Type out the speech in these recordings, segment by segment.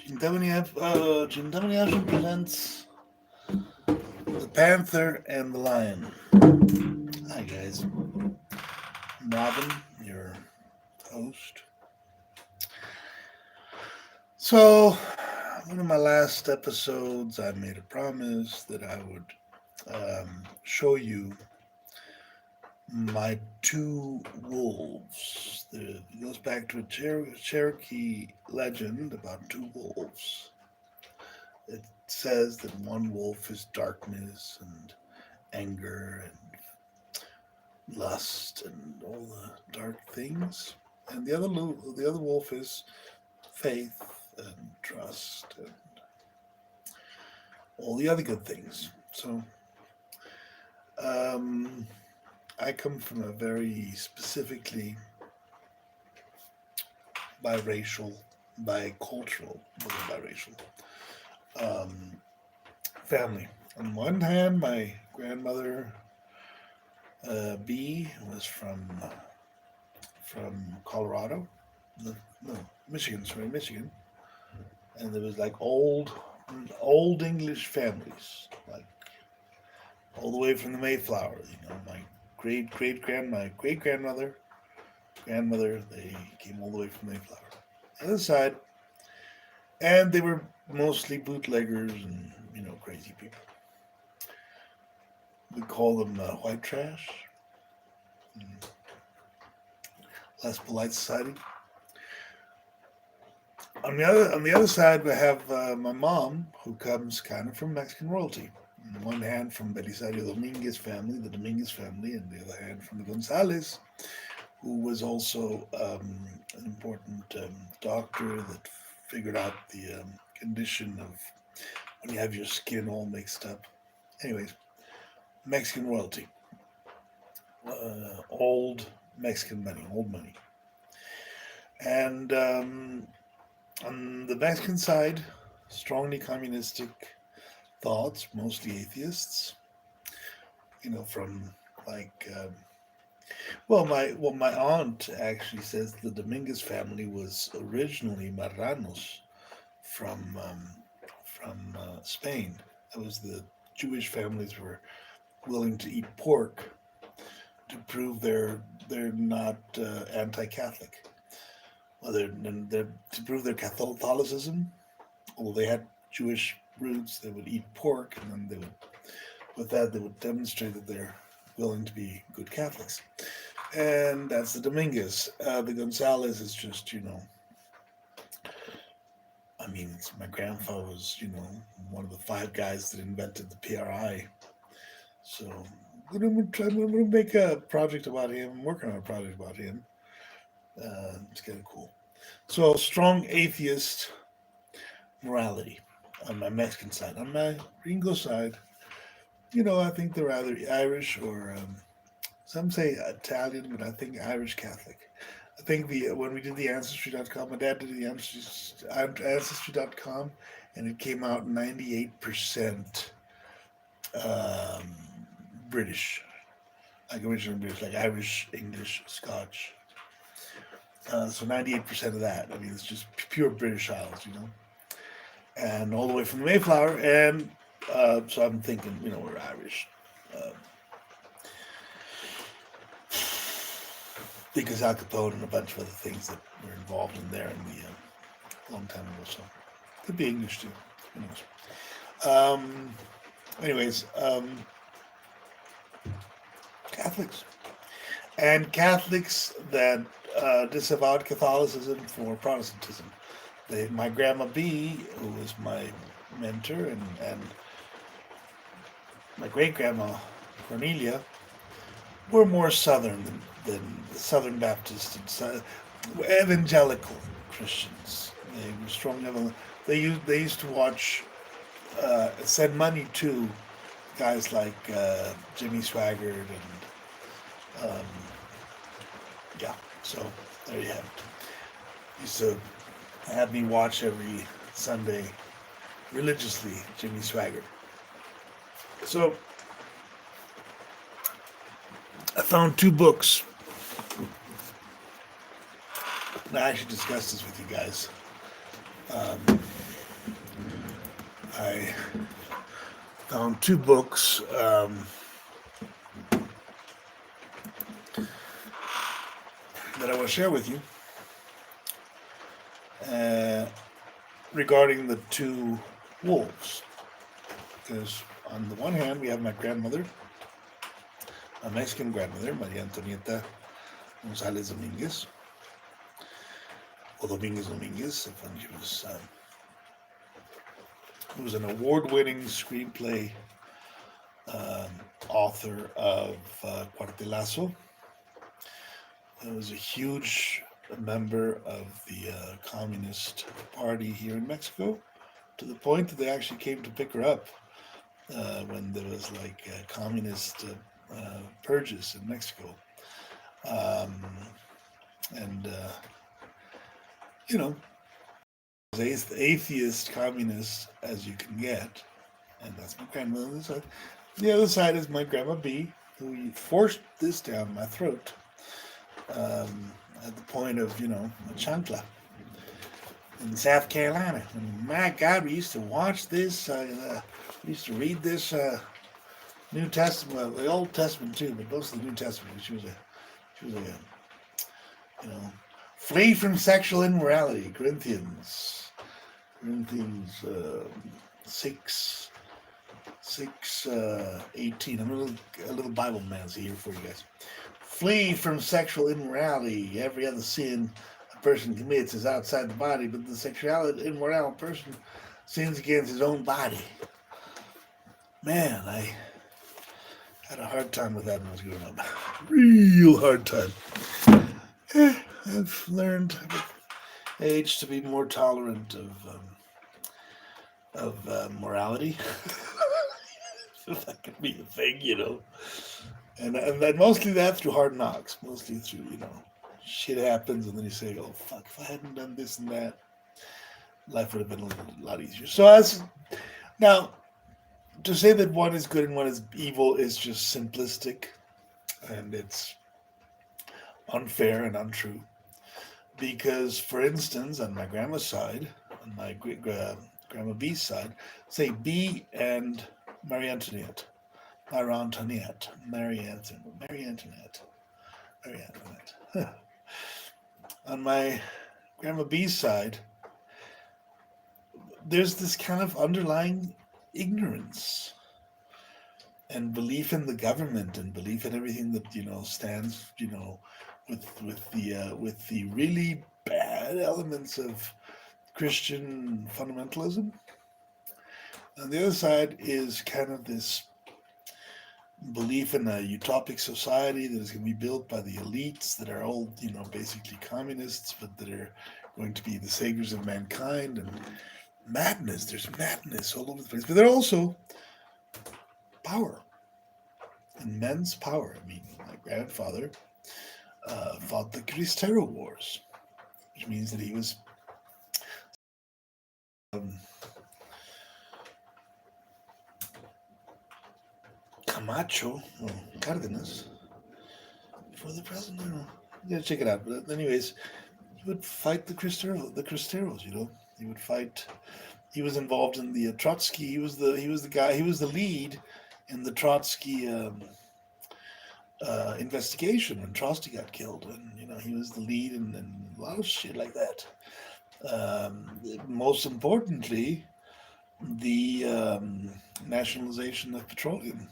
Cintamani Asram presents The Panther and the Lion. Hi guys, I'm Robin, your host. So, one of my last episodes, I made a promise that I would show you my two wolves. It goes back to a Cherokee legend about two wolves. It says that one wolf is darkness and anger and lust and all the dark things, and the other wolf is faith and trust and all the other good things. So, um, I come from a very specifically biracial, bicultural, biracial um, family. On one hand, my grandmother B was from Colorado, no, Michigan, sorry, Michigan, and there was like old English families, like all the way from the Mayflower. My great grandmother, they came all the way from Mayflower. The other side, and they were mostly bootleggers and crazy people. We call them white trash, less polite society. On the other side, we have my mom, who comes kind of from Mexican royalty. On one hand, from Belisario Dominguez family, the Dominguez family, and the other hand, from the Gonzalez, who was also an important doctor that figured out the condition of when you have your skin all mixed up. Anyways, Mexican royalty, old Mexican money, old money, and on the Mexican side, strongly communistic thoughts, mostly atheists. From like, my aunt actually says the Dominguez family was originally Marranos from Spain. That was the Jewish families were willing to eat pork to prove they're not anti-Catholic. Well, they're to prove their Catholicism. Although they had Jewish roots, they would eat pork, and then they would demonstrate that they're willing to be good Catholics. And that's the Dominguez. The Gonzalez is just, I mean, my grandfather was, one of the five guys that invented the PRI. So I'm gonna make a project about him. I'm working on a project about him. It's kind of cool. So strong atheist morality on my Mexican side. On my Ringo side, I think they're either Irish or some say Italian, but I think Irish Catholic. I think the when we did the Ancestry.com, my dad did the Ancestry.com, and it came out 98% um, British, like original British, like Irish, English, Scotch. So 98% of that. I mean, it's just pure British Isles. And all the way from the Mayflower. And so I'm thinking, we're Irish. Uh, because Al Capone and a bunch of other things that were involved in there in the long time ago. So could be English too. Who knows? Anyways, Catholics and Catholics that disavowed Catholicism for Protestantism. My grandma B, who was my mentor, and my great grandma Cornelia were more Southern than the Southern Baptist and evangelical Christians. They were strong. They used to watch, send money to guys like Jimmy Swaggart and yeah. So there you have it. Used to have me watch every Sunday religiously Jimmy Swaggart. So I found two books. And I actually discussed this with you guys. I found two books that I want to share with you uh, regarding the two wolves. Because on the one hand, we have my grandmother, a Mexican grandmother, Maria Antonieta González Domínguez, or Domínguez, when she was, who was an award-winning screenplay author of Cuartelazo. Was a huge member of the Communist Party here in Mexico, to the point that they actually came to pick her up when there was like communist purges in Mexico. And you know, as atheist communist as you can get, and that's my grandmother on the side. The other side is my grandma B, who forced this down my throat at the point of, a chancla in South Carolina. And my God, we used to watch this. We used to read this New Testament, well, the Old Testament too, but most of the New Testament. She was flee from sexual immorality. Corinthians 6:18. I'm a little Bible mancy here for you guys. Flee from sexual immorality. Every other sin a person commits is outside the body, but the sexuality immoral person sins against his own body. Man, I had a hard time with that when I was growing up. Real hard time. I've learned with age to be more tolerant of morality. If that could be a thing, And mostly that through hard knocks. Mostly through, shit happens, and then you say, oh, fuck, if I hadn't done this and that, life would have been a lot easier. So now, to say that one is good and one is evil is just simplistic, and it's unfair and untrue. Because, for instance, on my grandma's side, on my grandma B's side, say B and Marie Antoinette. On my grandma B's side, there's this kind of underlying ignorance and belief in the government and belief in everything that stands with the really bad elements of Christian fundamentalism. On the other side is kind of this belief in a utopic society that is going to be built by the elites that are all, basically communists, but that are going to be the saviors of mankind, and madness. There's madness all over the place. But there are also power, immense power. I mean, my grandfather fought the Cristero Wars, which means that he was Camacho, Cardenas, for the president. Yeah, check it out. But anyways, he would fight the Cristeros. He would fight. He was involved in the Trotsky. He was the guy. He was the lead in the Trotsky investigation when Trotsky got killed, and he was the lead in a lot of shit like that. Most importantly, the nationalization of petroleum,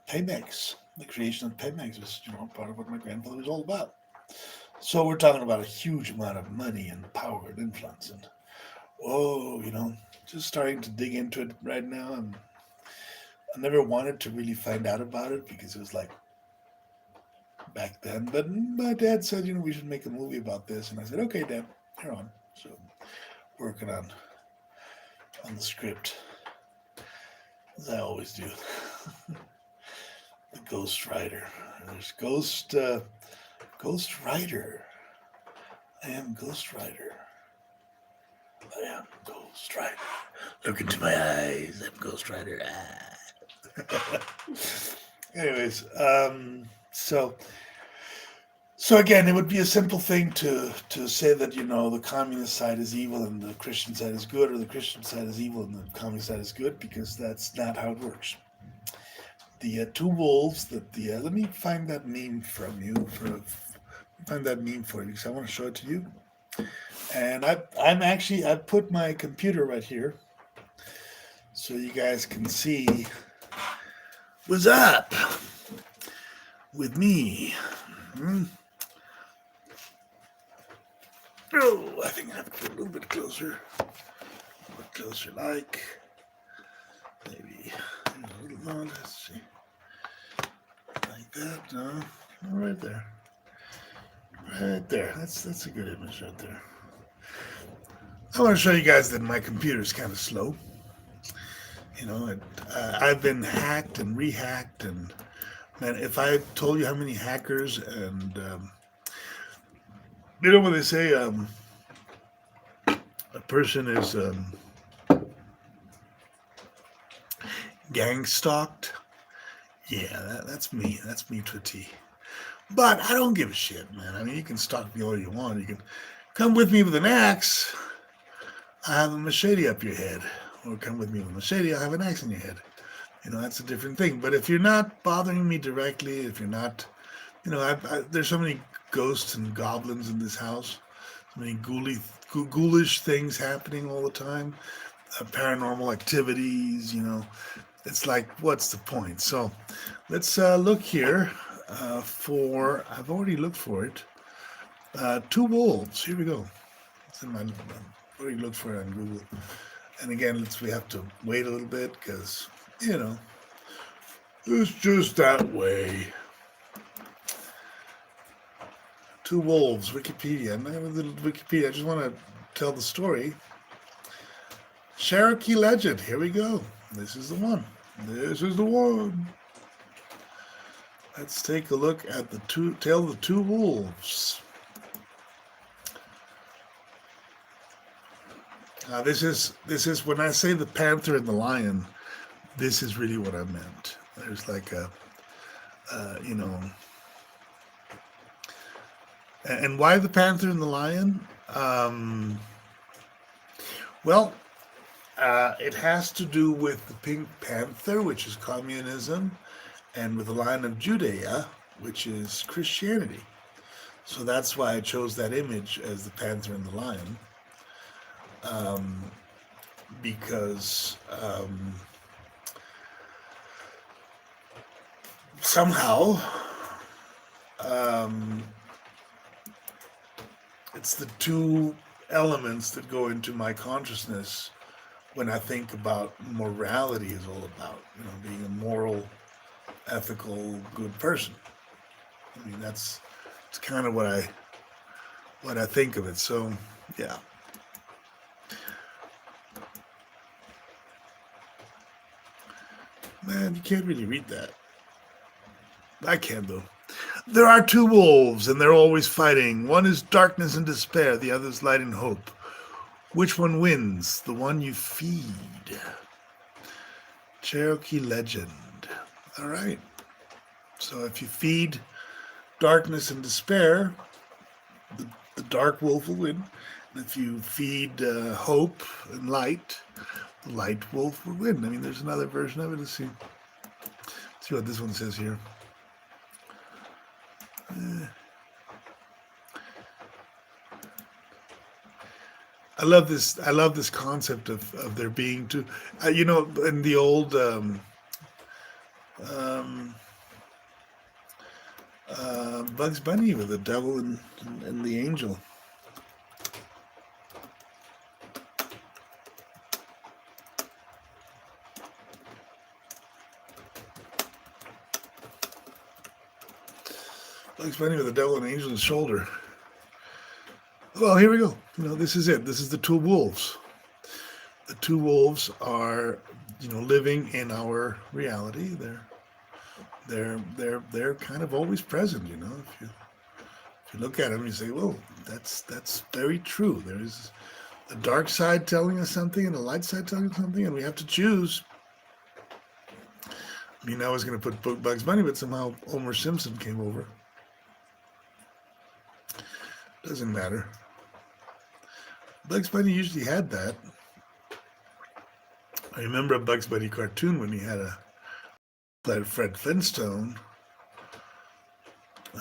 Pemex, the creation of Pemex was part of what my grandfather was all about. So we're talking about a huge amount of money and power and influence, and just starting to dig into it right now. And I never wanted to really find out about it because it was like back then. But my dad said, we should make a movie about this, and I said, okay, Dad, you're on. So working on the script, as I always do. The Ghost Rider. There's Ghost Rider. I am Ghost Rider. I am Ghost Rider. Look into my eyes. I'm Ghost Rider. Anyways, so So again, it would be a simple thing to say that the communist side is evil and the Christian side is good, or the Christian side is evil and the communist side is good, because that's not how it works. The two wolves that the let me find that meme from you find that meme for you because I want to show it to you. And I put my computer right here so you guys can see what's up with me. Hmm? Oh, I think I have to get a little bit closer. A little closer, like maybe a little more. Let's see, like that. No, right there, right there. That's a good image right there. I want to show you guys that my computer is kind of slow. I've been hacked and rehacked, and man, if I told you how many hackers and when they say a person is gang stalked, yeah, that's me. That's me to a T. But I don't give a shit, man. I mean, you can stalk me all you want. You can come with me with an axe. I have a machete up your head. Or come with me with a machete, I have an axe in your head. That's a different thing. But if you're not bothering me directly, if you're not, there's so many ghosts and goblins in this house. So many ghoulish things happening all the time. Paranormal activities, It's like, what's the point? So let's look here for, I've already looked for it. Two wolves. Here we go. It's in I've already looked for it on Google. And again, we have to wait a little bit because, it's just that way. Two wolves, Wikipedia. I'm not going to Wikipedia. I just want to tell the story. Cherokee legend. Here we go. This is the one. This is the one. Let's take a look at the tale of the two wolves. This is when I say the panther and the lion. This is really what I meant. There's like a, and why the panther and the lion? Well, it has to do with the Pink Panther, which is communism, and with the Lion of Judea, which is Christianity. So that's why I chose that image as the panther and the lion. Because somehow it's the two elements that go into my consciousness when I think about morality is all about, being a moral, ethical, good person. I mean, it's kind of what I think of it. So, yeah. Man, you can't really read that. I can, though. There are two wolves, and they're always fighting. One is darkness and despair, the other is light and hope. Which one wins? The one you feed. Cherokee legend. All right. So if you feed darkness and despair, the dark wolf will win. And if you feed hope and light, the light wolf will win. I mean, there's another version of it. Let's see what this one says here. I love this concept of there being two. In the old Bugs Bunny with the devil and the angel. Bugs Bunny with the devil and the angel on his shoulder. Well, here we go. This is it. This is the two wolves. The two wolves are, living in our reality. They're kind of always present. If you look at them, you say, "Well, that's very true." There is the dark side telling us something and the light side telling us something, and we have to choose. I mean, I was going to put Bugs Bunny, but somehow Homer Simpson came over. Doesn't matter. Bugs Bunny usually had that. I remember a Bugs Bunny cartoon when he had a played Fred Flintstone.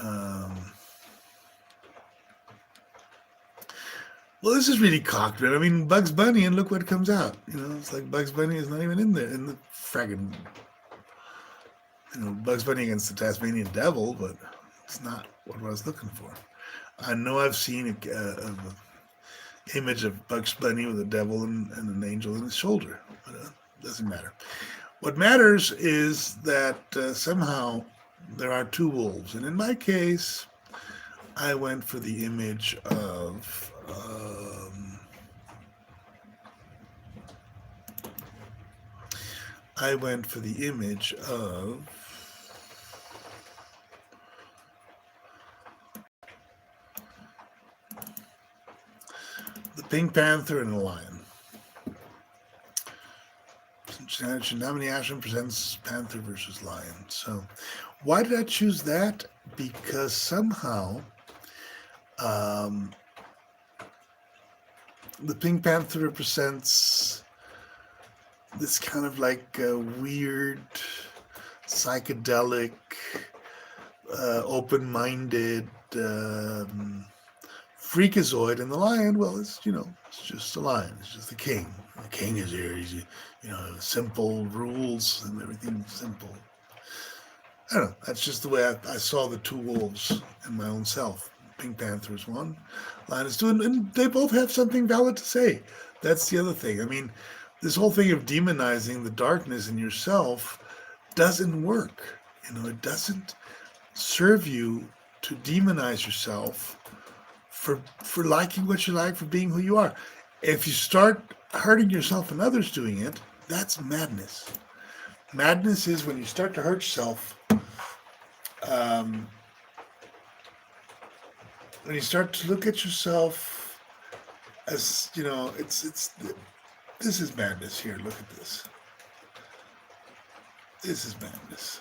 Um, well, this is really cocked, man. I mean, Bugs Bunny, and look what comes out. It's like Bugs Bunny is not even in there in the fragging, Bugs Bunny against the Tasmanian Devil, but it's not what I was looking for. I know I've seen an image of Bugs Bunny with a devil and an angel in his shoulder, but doesn't matter. What matters is that somehow there are two wolves, and in my case, I went for the image of the Pink Panther and the lion. Cintamani Asram presents Panther versus Lion. So, why did I choose that? Because somehow, the Pink Panther represents this kind of like weird, psychedelic, open-minded freakazoid, and the lion, well, it's just a lion. It's just the king. The king is here. He's simple rules and everything simple. I don't know. That's just the way I saw the two wolves in my own self. Pink Panther is one, lion is two, and they both have something valid to say. That's the other thing. I mean, this whole thing of demonizing the darkness in yourself doesn't work. It doesn't serve you to demonize yourself for liking what you like, for being who you are. If you start hurting yourself and others doing it, that's madness. Madness is when you start to hurt yourself, when you start to look at yourself as, this is madness here. Look at this. This is madness.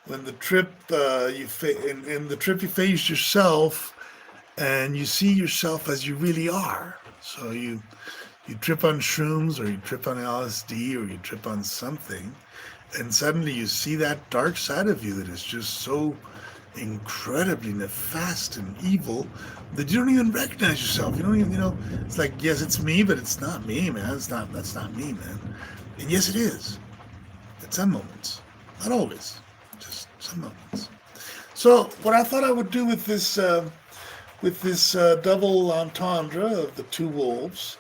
When the trip in the trip you face yourself, and you see yourself as you really are. So you trip on shrooms, or you trip on LSD, or you trip on something, and suddenly you see that dark side of you that is just so incredibly nefast and evil that you don't even recognize yourself. You don't even, it's like, yes, it's me, but it's not me, man. That's not me, man. And yes, it is. At some moments. Not always. Just some moments. So what I thought I would do with this double entendre of the two wolves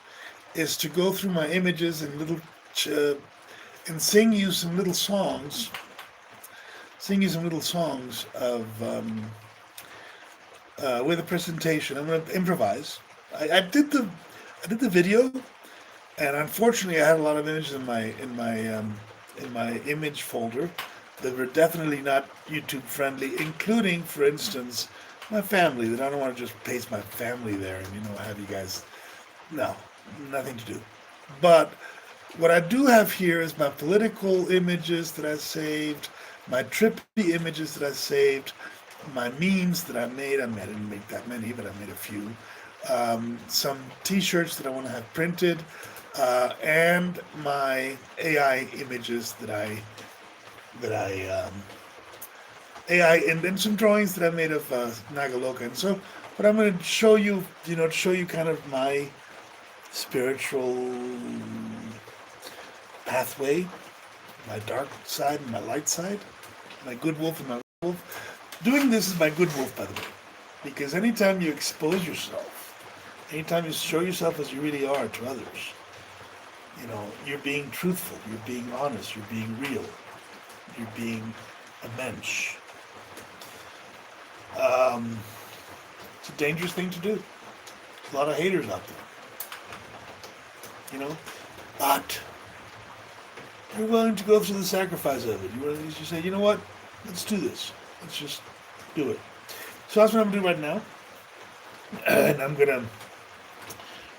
is to go through my images and and sing you some little songs. Of with a presentation. I'm going to improvise. I did the video, and unfortunately, I had a lot of images in my image folder that were definitely not YouTube friendly, including, for instance, my family. That I don't want to just paste my family there and have you guys. No, nothing to do. But what I do have here is my political images that I saved, my trippy images that I saved, my memes that I made. I didn't make that many, but I made a few. Some T-shirts that I want to have printed, and my AI images that I and some drawings that I made of Nagaloka. And so, what I'm going to show you, to show you kind of my spiritual pathway, my dark side and my light side, my good wolf and my wolf. Doing this is my good wolf, by the way, because anytime you expose yourself, anytime you show yourself as you really are to others, you're being truthful, you're being honest, you're being real, you're being a mensch. It's a dangerous thing to do. There's a lot of haters out there, but you're willing to go through the sacrifice of it. You're willing to say, you know what, let's do this. Let's just do it. So that's what I'm going to do right now. And I'm going to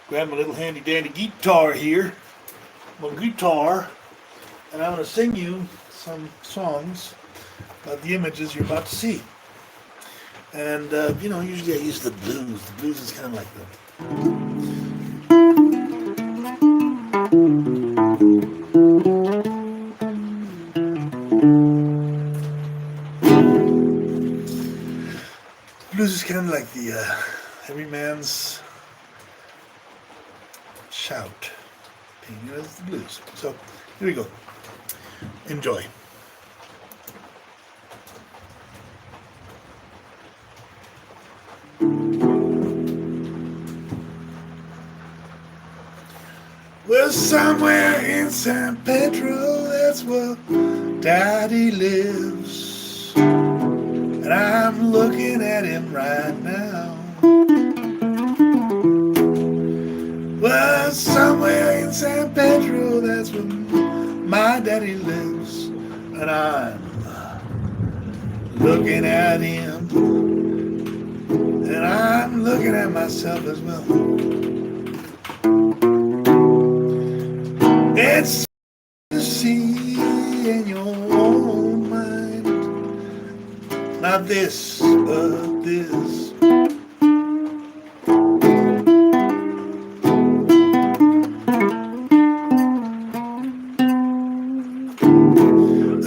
grab my little handy dandy guitar here, my guitar, and I'm going to sing you some songs about the images you're about to see. And, usually I use the blues. The blues is kind of like the every man's shout. That's the blues. So here we go. Enjoy. Well, somewhere in San Pedro, that's where Daddy lives. And I'm looking at him right now. Well, somewhere in San Pedro, that's where my daddy lives. And I'm looking at him. And I'm looking at myself as well. It's to see in your own mind. Not this, but this.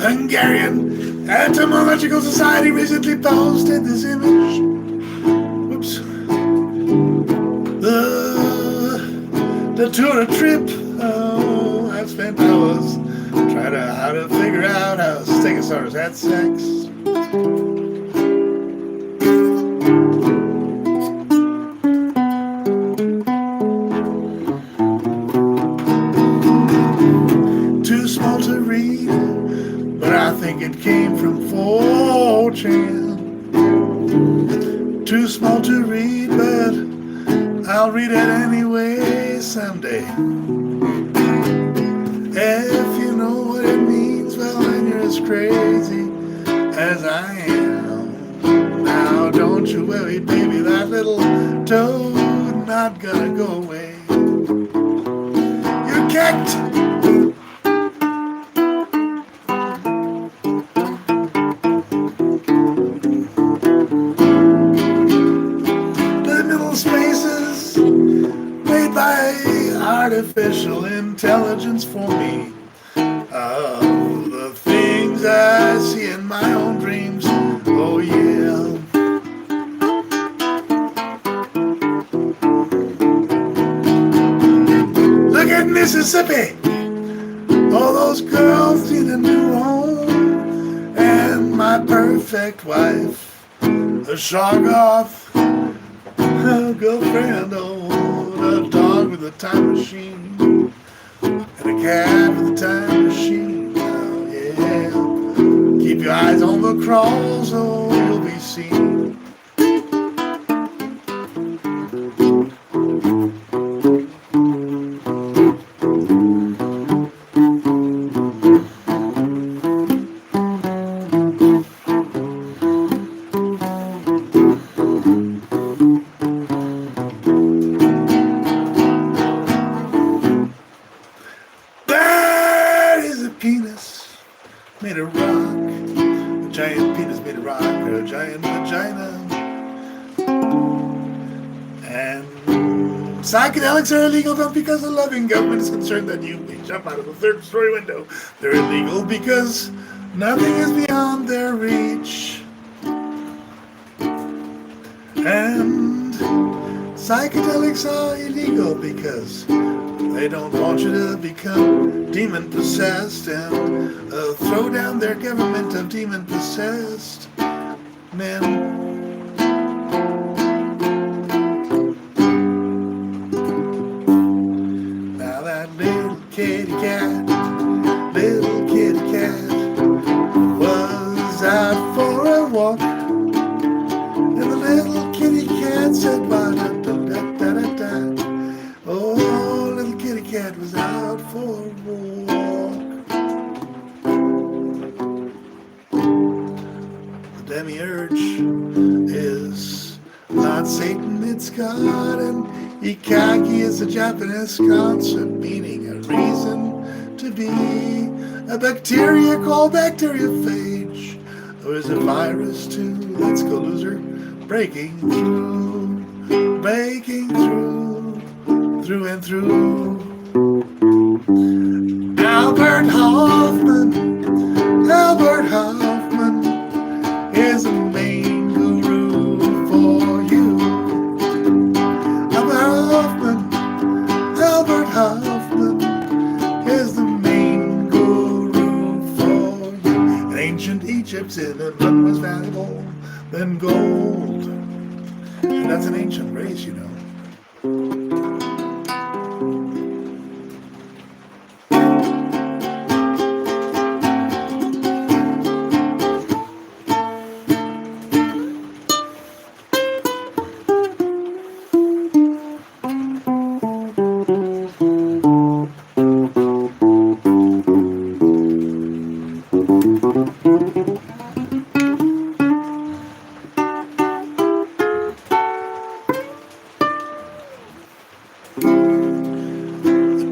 Hungarian Entomological Society recently posted this image. Whoops. The tour trip. Oh, I've spent hours trying how to figure out how stegosaurus had sex. Too small to read, but I think it came from 4chan. Too small to read, but I'll read it anyway someday. If you know what it means, well, then you're as crazy as I am. Now don't you worry, baby, that little toad not gonna go away. You're kicked! Spaces made by artificial intelligence for me. Of the things I see in my own dreams. Oh yeah. Look at Mississippi. All those girls need a new home. And my perfect wife, a Shoggoth girlfriend, oh, a dog with a time machine, and a cat with a time machine. Oh, yeah. Keep your eyes on the crawl, so you'll be seen. Penis made of rock, a giant penis made of rock, or a giant vagina. And psychedelics are illegal not because the loving government is concerned that you may jump out of a third-story window. They're illegal because nothing is beyond their reach. And psychedelics are illegal because they don't want you to become demon-possessed and throw down their government of demon-possessed men. Now that little kitty cat was out for a walk, and the little kitty cat said, ba-da-da-da-da-da. Oh, little kitty cat was out for a walk. The demiurge is not Satan, it's God, and Ikaki is a Japanese concept meaning a reason to be. A bacteria called bacteriophage, or is a virus too? Let's go, loser. breaking through and through. Albert Hoffman is the main guru for you. Albert Hoffman is the main guru for you. In ancient Egypt, cinnamon was valuable than gold. And that's an ancient race, you know.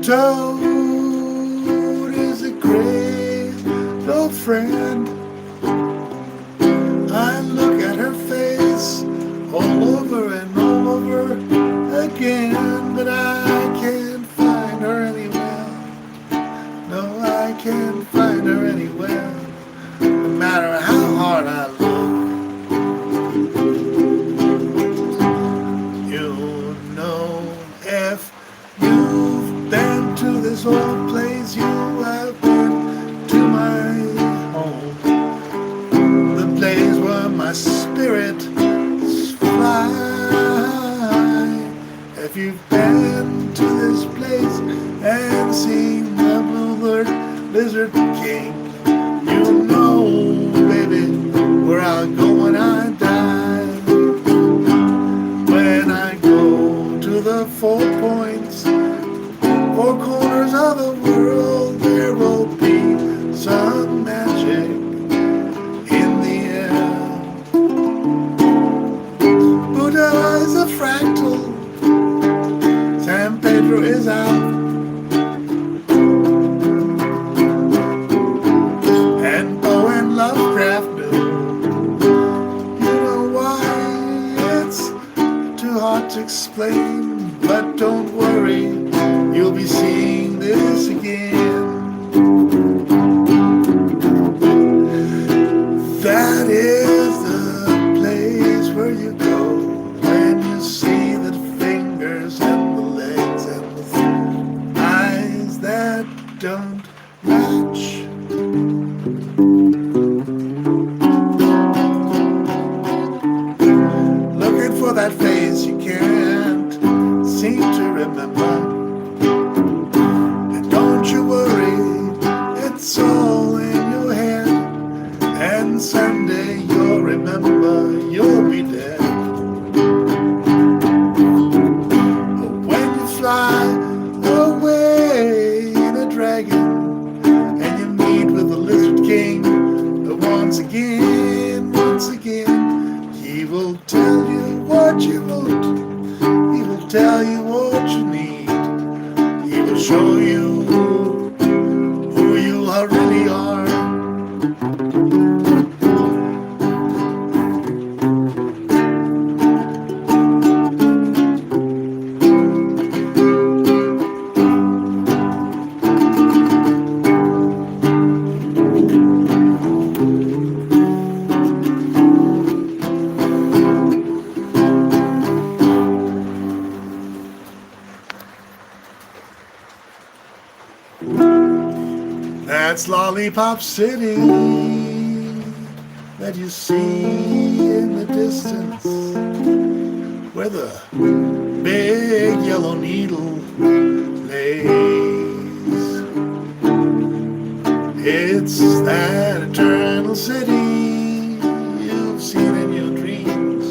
Toad is a great old friend. I look at her face all over and all over again, but I can't find her anywhere. No, I can't find her anywhere, no matter how hard I look. You know, if you've been to this old place, you have been to my home, the place where my spirits fly. If you've been to this place and seen the blue lizard king, you know, baby, where I go when I die. When I go to the 4 points, 4 corners of the world, there will be some magic in the air. Buddha is a fractal, San Pedro is out, and Poe and Lovecraft knew. You know why? It's too hard to explain, but don't worry, you'll be seeing this again. That is the place where you go when you see the fingers and the legs and the eyes that don't match. Looking for that face you can't seem to remember. And don't you worry, it's all in your head. And someday you'll remember you'll be dead. But when you fly away in a dragon and you meet with the Lizard King, once again, he will tell you what you want. He will tell you what you need. He will show you who you really are. That's Lollipop City that you see in the distance, where the big yellow needle lays. It's that eternal city you've seen in your dreams,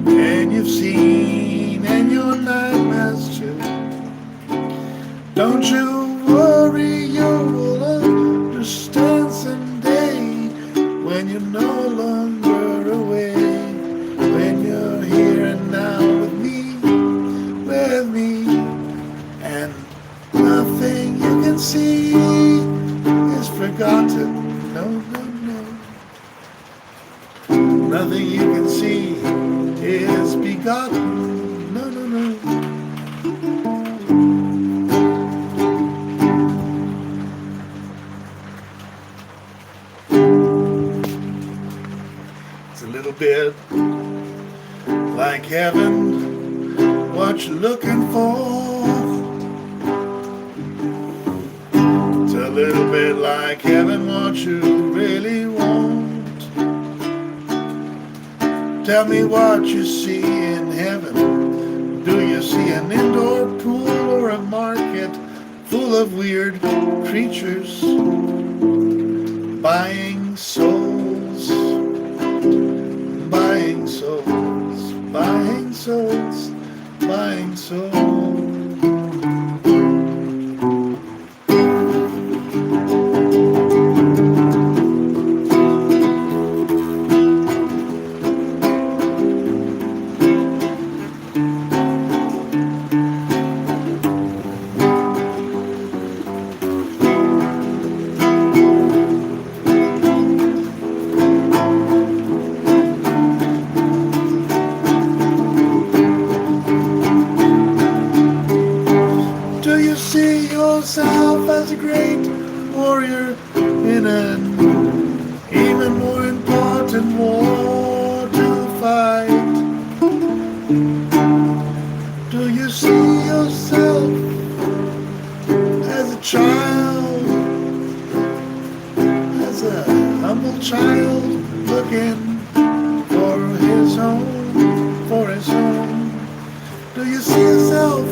and you've seen in your nightmares too. Don't you worry, you will understand someday when you're no longer away, when you're here and now with me, and nothing you can see is forgotten. No, no, no. Nothing you can see is begotten. No, no, no. It's a little bit like heaven, what you're looking for. It's a little bit like heaven, what you really want. Tell me what you see in heaven. Do you see an indoor pool or a market full of weird creatures buying souls, buying souls, buying souls, buying souls? Do you see yourself as a great warrior in an even more important war to fight? Do you see yourself as a child, as a humble child looking for his home, for his home? Do you see yourself